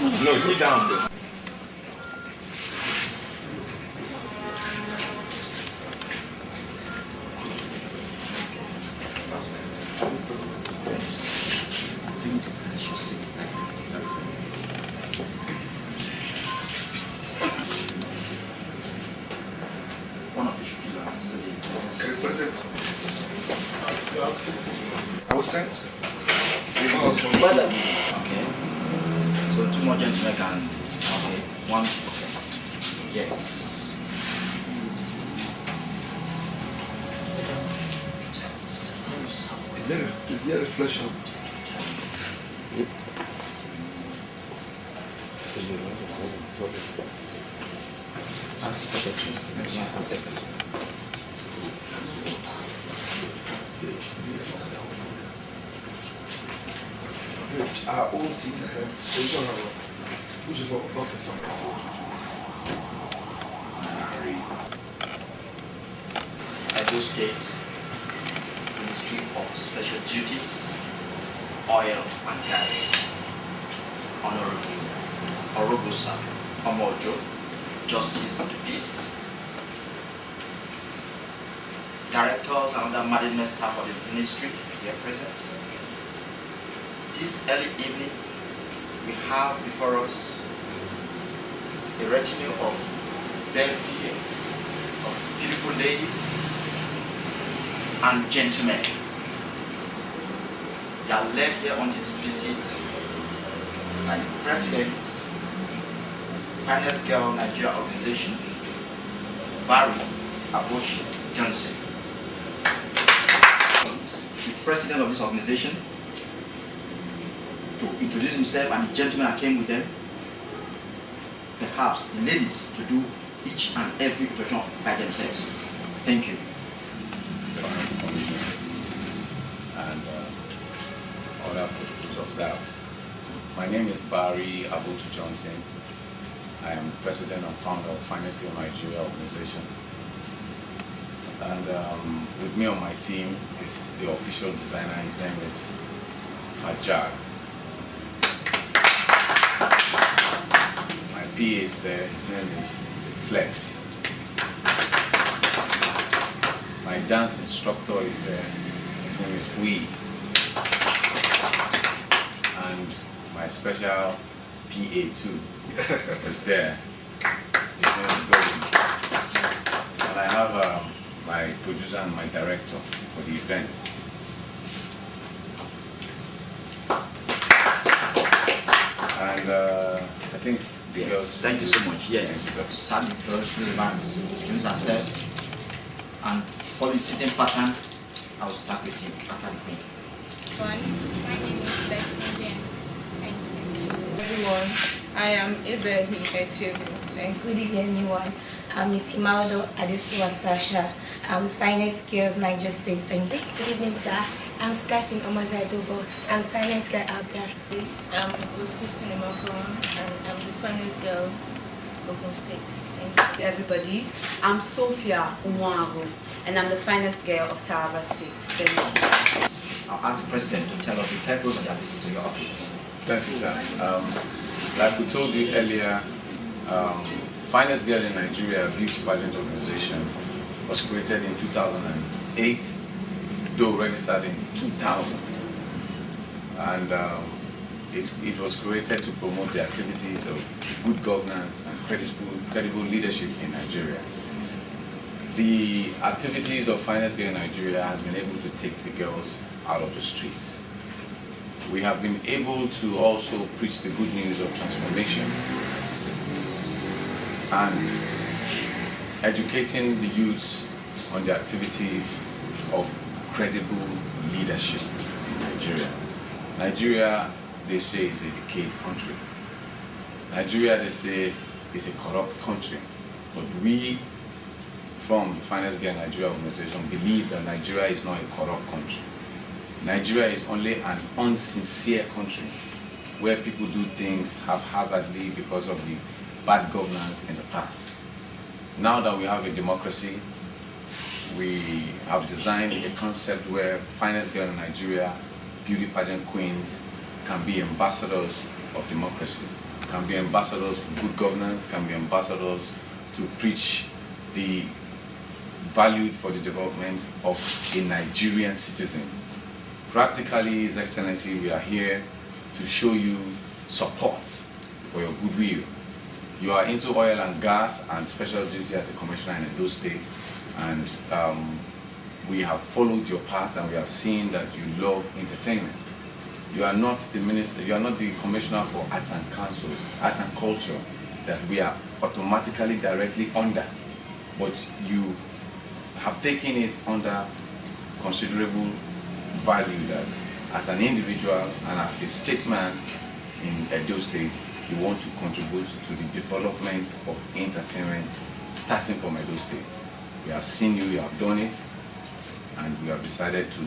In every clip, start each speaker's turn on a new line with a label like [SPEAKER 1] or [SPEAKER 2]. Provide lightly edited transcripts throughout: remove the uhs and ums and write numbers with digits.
[SPEAKER 1] No, kneel down.
[SPEAKER 2] One of you should feel so the
[SPEAKER 1] President. I was sent.
[SPEAKER 2] Okay. So two more gentlemen can. Okay. One. Okay. Yes.
[SPEAKER 1] Is there a reflection? Our own seat ahead. Which is okay, fine.
[SPEAKER 2] Edo State Ministry of Special Duties, Oil and Gas, Honorable Orogusa Omojo, Justice of the Peace, Directors and other management staff of the ministry here present. This early evening, we have before us a retinue of bevy of beautiful ladies and gentlemen. They are led here on this visit by the President, Finest Girl Nigeria Organization, Barry Abochi Johnson. The President of this organization to introduce himself and the gentlemen that came with them. Perhaps the ladies to do each and every introduction by themselves. Thank you.
[SPEAKER 3] And other protocols observed. My name is Barry Abochi Johnson. I am president and founder of Finest Girl Nigeria Organization. And with me on my team is the official designer. His name is Ajag. My PA is there. His name is Flex. My dance instructor is there. His name is Wee. And my special PA too is there. His name is Golden. And I have my producer and my director for the event. And I think the
[SPEAKER 2] Yes.
[SPEAKER 3] girls.
[SPEAKER 2] Thank you so much. Yes. Sadly, introduction remarks, introduce ourselves, and for the sitting pattern, I will start with you after the queen.
[SPEAKER 4] My name is Blessing James. Thank you. Everyone, I am Ibehi Echebu. Thank you.
[SPEAKER 5] Good evening, everyone. I'm Miss Imaldo Adesuwa Sasha. I'm finance girl of Niger State. Thank you.
[SPEAKER 6] Good evening, sir. I'm Stephen Omazadobo. I'm finance girl out there.
[SPEAKER 4] I'm Rose Christine Imafon, and I'm the finance girl of Ogun State. Thank you.
[SPEAKER 7] Everybody, I'm Sophia Umwago, and I'm the finest girl of Taraba State. Thank you.
[SPEAKER 2] I'll ask the president to tell us the purpose of their visit to your office.
[SPEAKER 3] Thank you, sir. Like we told you earlier, Finest Girl in Nigeria Beauty Pageant Organization was created in 2008, though registered in 2000. And it was created to promote the activities of good governance and credible leadership in Nigeria. The activities of Finest Girl in Nigeria has been able to take the girls out of the streets. We have been able to also preach the good news of transformation and educating the youths on the activities of credible leadership in Nigeria. Nigeria, they say, is a decayed country. Nigeria, they say, is a corrupt country. But we, from the Finest Girl Nigeria Organization, believe that Nigeria is not a corrupt country. Nigeria is only an unsincere country where people do things haphazardly because of the bad governance in the past. Now that we have a democracy, we have designed a concept where Finest Girl in Nigeria, beauty pageant queens, can be ambassadors of democracy. can be ambassadors for good governance, can be ambassadors to preach the value for the development of a Nigerian citizen. Practically, His Excellency, we are here to show you support for your goodwill. You are into oil and gas and special duty as a commissioner in Edo State, and we have followed your path and we have seen that you love entertainment. You are not the minister, you are not the commissioner for arts and council, arts and culture that we are automatically directly under, but you have taken it under considerable value that as an individual and as a statesman in Edo State, you want to contribute to the development of entertainment starting from Edo State. We have seen you, you have done it, and we have decided to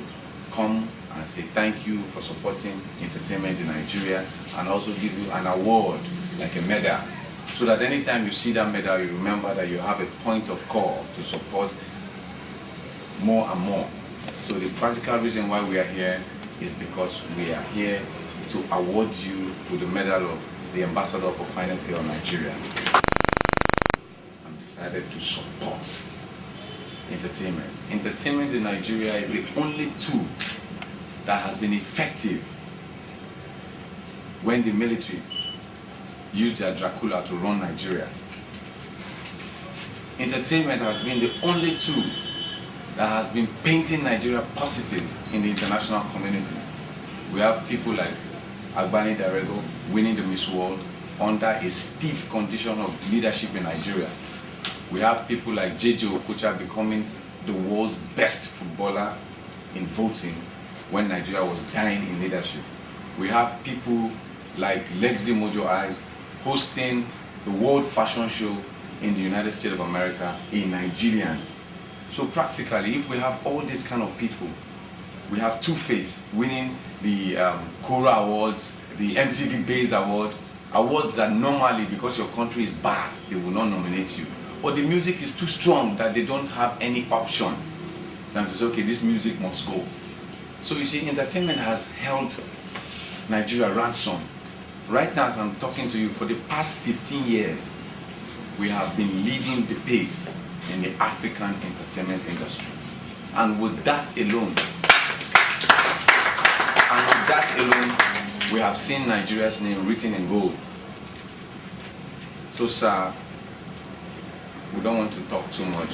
[SPEAKER 3] come and say thank you for supporting entertainment in Nigeria, and also give you an award, like a medal, so that anytime you see that medal, you remember that you have a point of call to support more and more. So the practical reason why we are here is because we are here to award you with the medal of the Ambassador for Finest Girl Nigeria. I'm decided to support entertainment. Entertainment in Nigeria is the only tool that has been effective when the military used their Dracula to run Nigeria. Entertainment has been the only tool that has been painting Nigeria positive in the international community. We have people like Agbani Darego winning the Miss World under a stiff condition of leadership in Nigeria. We have people like JJ Okocha becoming the world's best footballer in voting when Nigeria was dying in leadership. We have people like Lexi Mojo Eyes hosting the World Fashion Show in the United States of America, a Nigerian. So practically, if we have all these kind of people, we have Two-Face winning the Kora Awards, the MTV Base Award, awards that normally, because your country is bad, they will not nominate you. But the music is too strong that they don't have any option than to say, okay, this music must go. So you see, entertainment has held Nigeria ransom. Right now, as I'm talking to you, for the past 15 years, we have been leading the pace in the African entertainment industry. And with that alone, we have seen Nigeria's name written in gold. So, sir, we don't want to talk too much.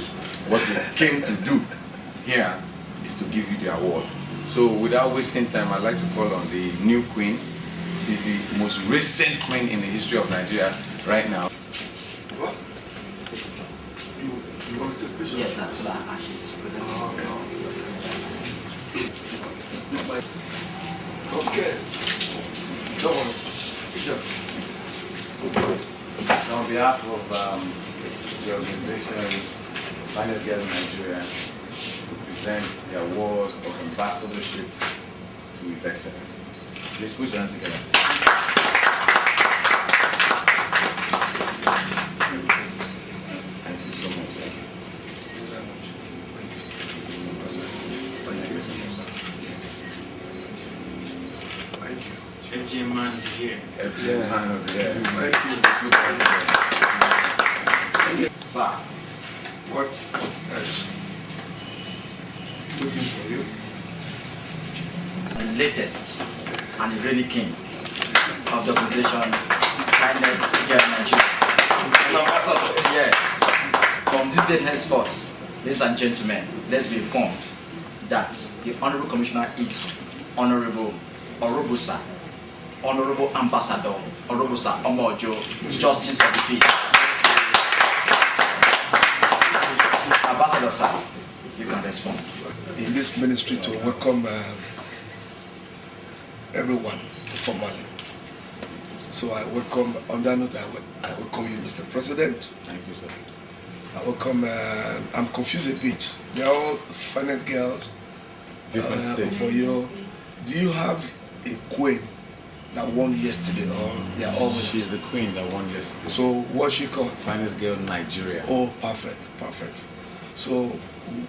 [SPEAKER 3] What we came to do here is to give you the award. So, without wasting time, I'd like to call on the new queen. She's the most recent queen in the history of Nigeria right now.
[SPEAKER 1] What? You want to take pictures?
[SPEAKER 2] Yes, sir. So that she's presenting.
[SPEAKER 1] Okay. Don't worry. Good job.
[SPEAKER 3] On behalf of the organization Finest Girls in Nigeria, we present the award of ambassadorship to His Excellency. Please put your hands together. Thank you so much.
[SPEAKER 1] Thank you very much. Thank you.
[SPEAKER 8] FJ man here.
[SPEAKER 3] FJ man over there.
[SPEAKER 1] Thank you.
[SPEAKER 2] Sir,
[SPEAKER 1] What else? Waiting for you.
[SPEAKER 2] the latest and the reigning king of the organization, Finest Girl Nigeria. Yes. From this day henceforth, ladies and gentlemen, let's be informed that the Honorable Commissioner is Honorable Orobusa, Honorable Ambassador Orobusa Omojo, Justice of the Peace. Ambassador, sir, you can respond.
[SPEAKER 1] In this ministry to welcome everyone formally. So I welcome, on that note, I welcome you, Mr. President.
[SPEAKER 3] Thank you, sir.
[SPEAKER 1] I welcome, I'm confused a bit. They're all finest girls.
[SPEAKER 3] Different states.
[SPEAKER 1] For you, do you have a queen that won yesterday, or they are all winners?
[SPEAKER 3] She's the queen that won yesterday.
[SPEAKER 1] So what's she called?
[SPEAKER 3] Finest Girl Nigeria.
[SPEAKER 1] Oh, perfect, perfect. So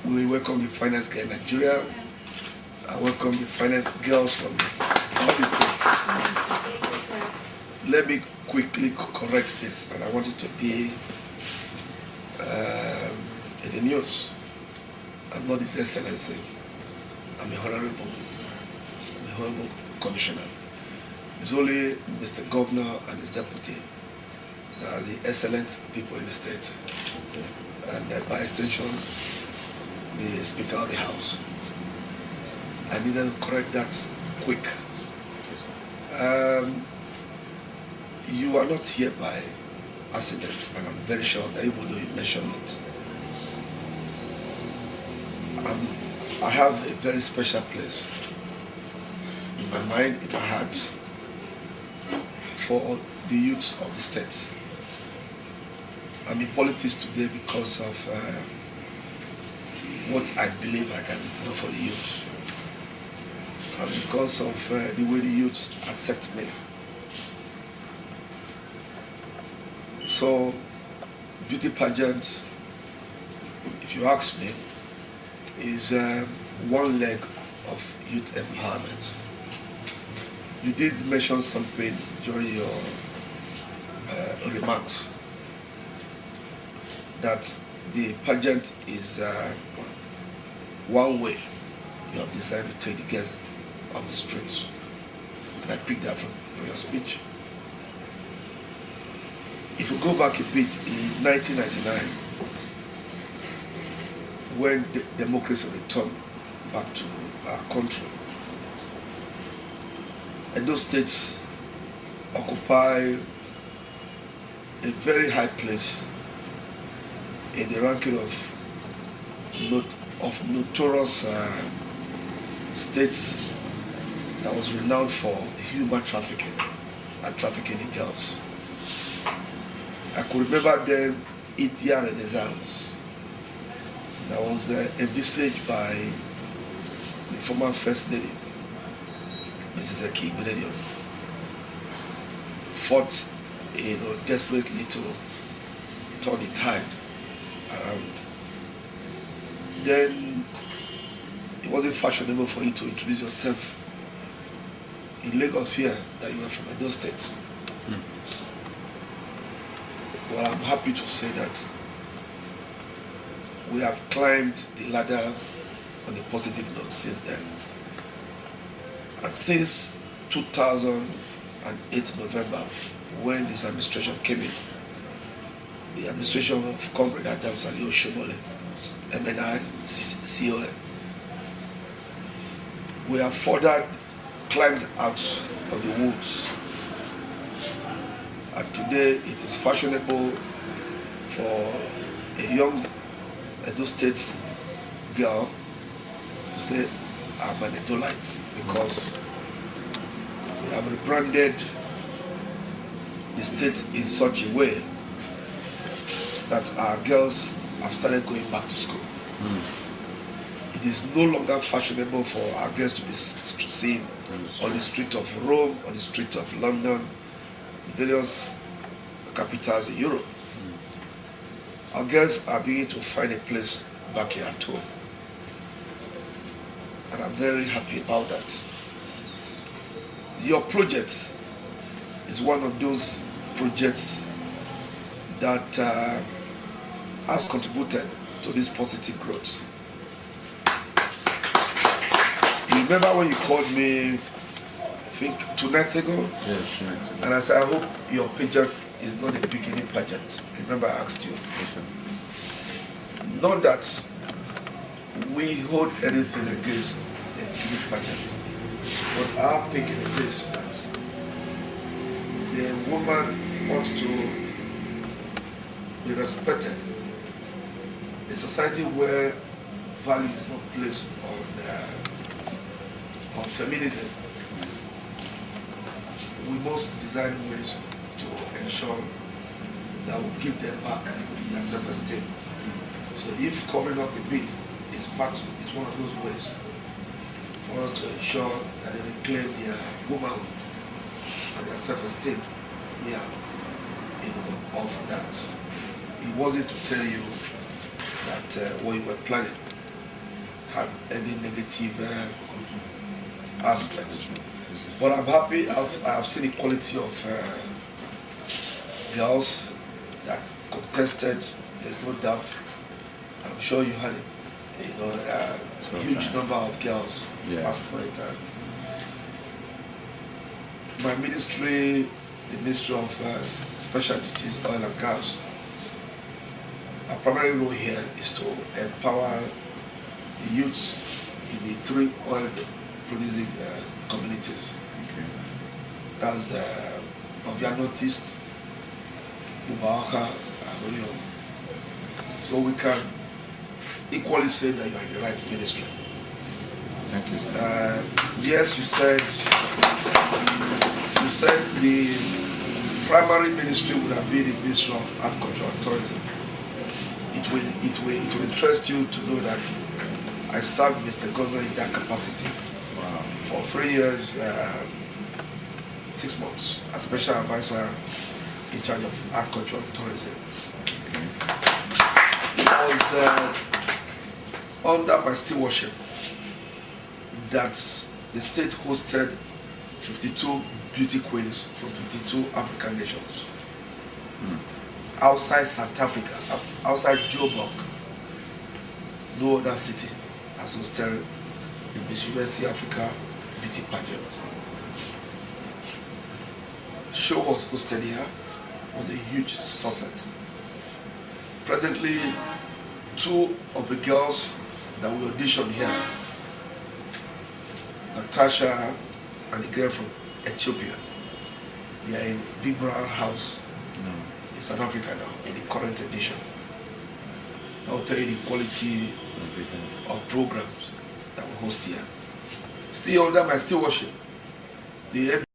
[SPEAKER 1] we welcome the finest girl in Nigeria. I welcome the finest girls from all the states. let me quickly correct this, and I want it to be in the news. I'm not His Excellency. I'm a honorable commissioner. It's only Mr. Governor and his deputy that are the excellent people in the state, and by extension, the Speaker of the House. I needed to correct that quick. You are not here by accident, and I'm very sure that even though you mentioned it, I have a very special place in my mind, in my heart, for the youth of the state. I'm in politics today because of what I believe I can do for the youth, and because of the way the youth accept me. So, beauty pageant, if you ask me, is one leg of youth empowerment. You did mention something during your remarks that the pageant is one way you have decided to take the girls off the streets. And I picked that from your speech. If you go back a bit, in 1999, when democracy returned back to our country, and those states occupy a very high place in the ranking of notorious states that was renowned for human trafficking and trafficking in girls. I could remember then India Renaissance that was envisaged by the former First Lady, Mrs. Eki Benedict, fought desperately to turn the tide around. Then it wasn't fashionable for you to introduce yourself in Lagos here, that you were from Edo State. Well, I'm happy to say that we have climbed the ladder on a positive note since then. And since 2008 November, when this administration came in, the administration of Comrade Adams Ali Oshomole, MNI, CON, we have further climbed out of the woods. And today it is fashionable for a young Edo State girl to say, I'm an Edolite, because we have rebranded the state in such a way that our girls have started going back to school. It is no longer fashionable for our girls to be seen on the street of Rome, on the street of London, various capitals in Europe. Our girls are beginning to find a place back here at home. And I'm very happy about that. Your project is one of those projects that has contributed to this positive growth. You remember when you called me, I think 2 nights ago?
[SPEAKER 3] Yeah, 2 nights ago.
[SPEAKER 1] And I said, I hope your pageant is not a beginning pageant. Remember I asked you?
[SPEAKER 3] Yes, sir.
[SPEAKER 1] Not that we hold anything against a beginning pageant. But our thinking is this, that the woman wants to be respected. A society where value is not placed on feminism, we must design ways to ensure that we give them back their self-esteem. So if covering up a bit is one of those ways for us to ensure that they reclaim their womanhood and their self-esteem, we are, all for that. It wasn't to tell you that what you were planning had any negative aspect. But I'm happy I've seen the quality of girls that contested. There's no doubt. I'm sure you had a huge number of girls last night. My ministry, the Ministry of Special Duties, Oil and Gas, our primary role here is to empower the youths in the 3 oil producing communities.
[SPEAKER 3] Okay.
[SPEAKER 1] That's Ovia Northeast, Bubaaka, and Orion. So we can equally say that you are in the right ministry.
[SPEAKER 3] Thank you, sir.
[SPEAKER 1] Yes, you said the primary ministry would have been the Ministry of Art, Culture and Tourism. It will interest you to know that I served Mr. Governor in that capacity for 3 years, 6 months, as special advisor in charge of Art, Culture and Tourism. It was under my stewardship that the state hosted 52 beauty queens from 52 African nations. Outside South Africa, outside Joburg, no other city has hosted the Miss USA Africa beauty pageant. The show was hosted here, was a huge success. Presently, 2 of the girls that we auditioned here, Natasha and the girl from Ethiopia, they are in Big Brown House in South Africa now, in the current edition. I will tell you the quality of programs that we host here. Still under my stewardship, the